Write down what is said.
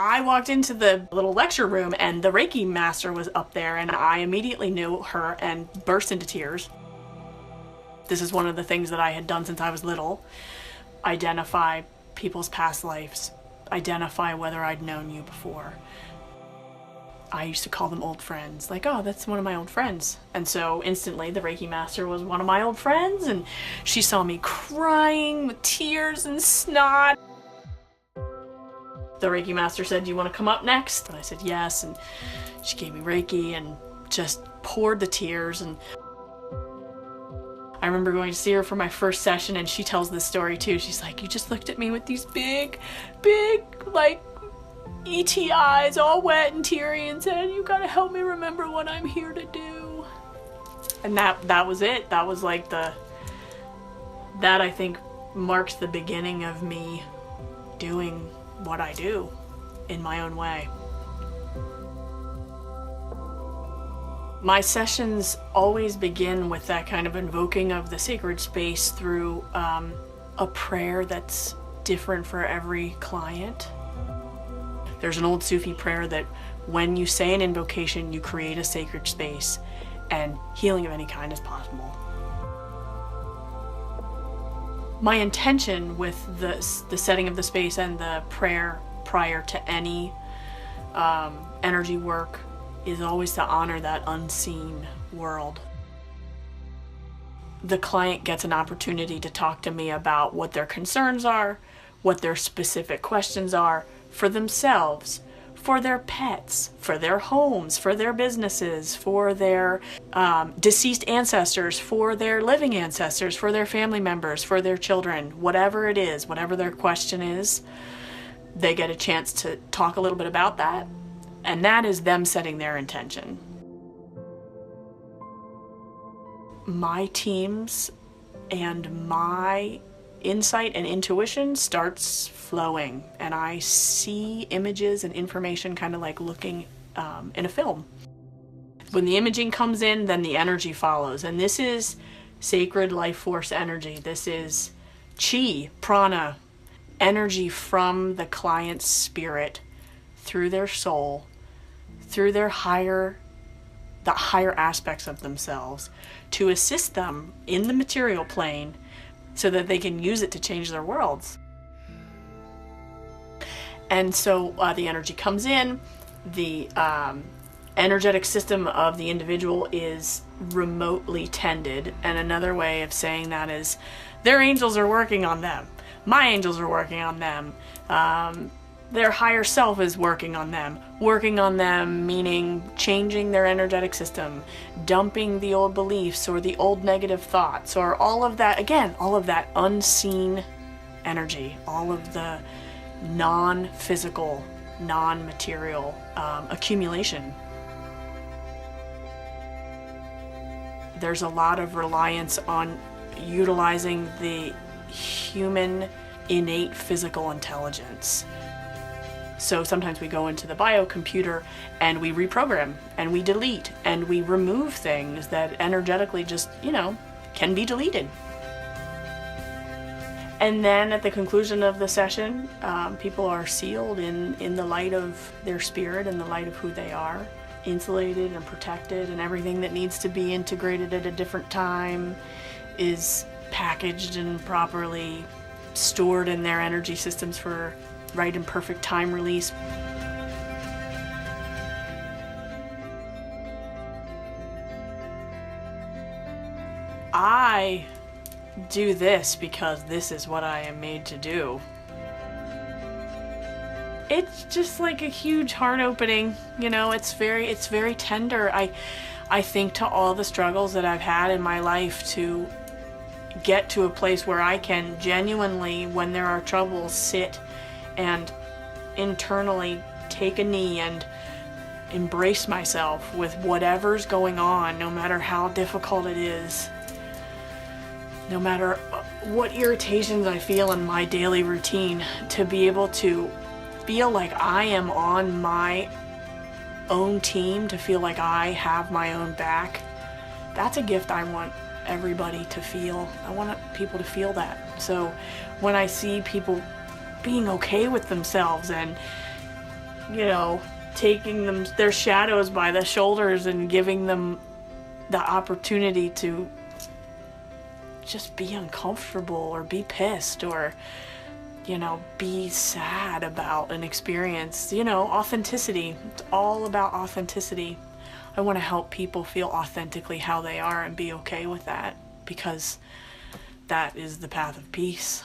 I walked into the little lecture room and the Reiki master was up there, and I immediately knew her and burst into tears. This is one of the things that I had done since I was little. Identify people's past lives. Identify whether I'd known you before. I used to call them old friends. Like, oh, that's one of my old friends. And so instantly the Reiki master was one of my old friends, and she saw me crying with tears and snot. The Reiki master said, "Do you want to come up next?" And I said yes, and she gave me Reiki and just poured the tears. And I remember going to see her for my first session, and she tells this story too. She's like, "You just looked at me with these big, like, ET eyes, all wet and teary, and said, 'You gotta help me remember what I'm here to do.'" And that was it. That was like that I think marks the beginning of me doing what I do in my own way. My sessions always begin with that kind of invoking of the sacred space through a prayer that's different for every client. There's an old Sufi prayer that when you say an invocation, you create a sacred space and healing of any kind is possible. My intention with the setting of the space and the prayer prior to any energy work is always to honor that unseen world. The client gets an opportunity to talk to me about what their concerns are, what their specific questions are for themselves, for their pets, for their homes, for their businesses, for their deceased ancestors, for their living ancestors, for their family members, for their children. Whatever it is, whatever their question is, they get a chance to talk a little bit about that. And that is them setting their intention. My teams and my insight and intuition starts flowing, and I see images and information kind of like looking in a film. When the imaging comes in, then the energy follows, and this is sacred life force energy. This is chi, prana, energy from the client's spirit through their soul, through the higher aspects of themselves, to assist them in the material plane so that they can use it to change their worlds. And so the energy comes in, the energetic system of the individual is remotely tended. And another way of saying that is their angels are working on them. My angels are working on them. Their higher self is working on them. Working on them meaning changing their energetic system, dumping the old beliefs or the old negative thoughts, or all of that, again, all of that unseen energy, all of the non-physical, non-material accumulation. There's a lot of reliance on utilizing the human innate physical intelligence. So sometimes we go into the biocomputer and we reprogram and we delete and we remove things that energetically just, can be deleted. And then at the conclusion of the session, people are sealed in the light of their spirit and the light of who they are, insulated and protected, and everything that needs to be integrated at a different time is packaged and properly stored in their energy systems for right and perfect time release. I do this because this is what I am made to do. It's just like a huge heart opening, it's very tender. I think to all the struggles that I've had in my life to get to a place where I can genuinely, when there are troubles, sit and internally take a knee and embrace myself with whatever's going on, no matter how difficult it is, no matter what irritations I feel in my daily routine, to be able to feel like I am on my own team, to feel like I have my own back. That's a gift I want everybody to feel. I want people to feel that. So when I see people being okay with themselves and you know, taking them, their shadows by the shoulders and giving them the opportunity to just be uncomfortable or be pissed or, you know, be sad about an experience. You know, authenticity. It's all about authenticity. I want to help people feel authentically how they are and be okay with that, because that is the path of peace.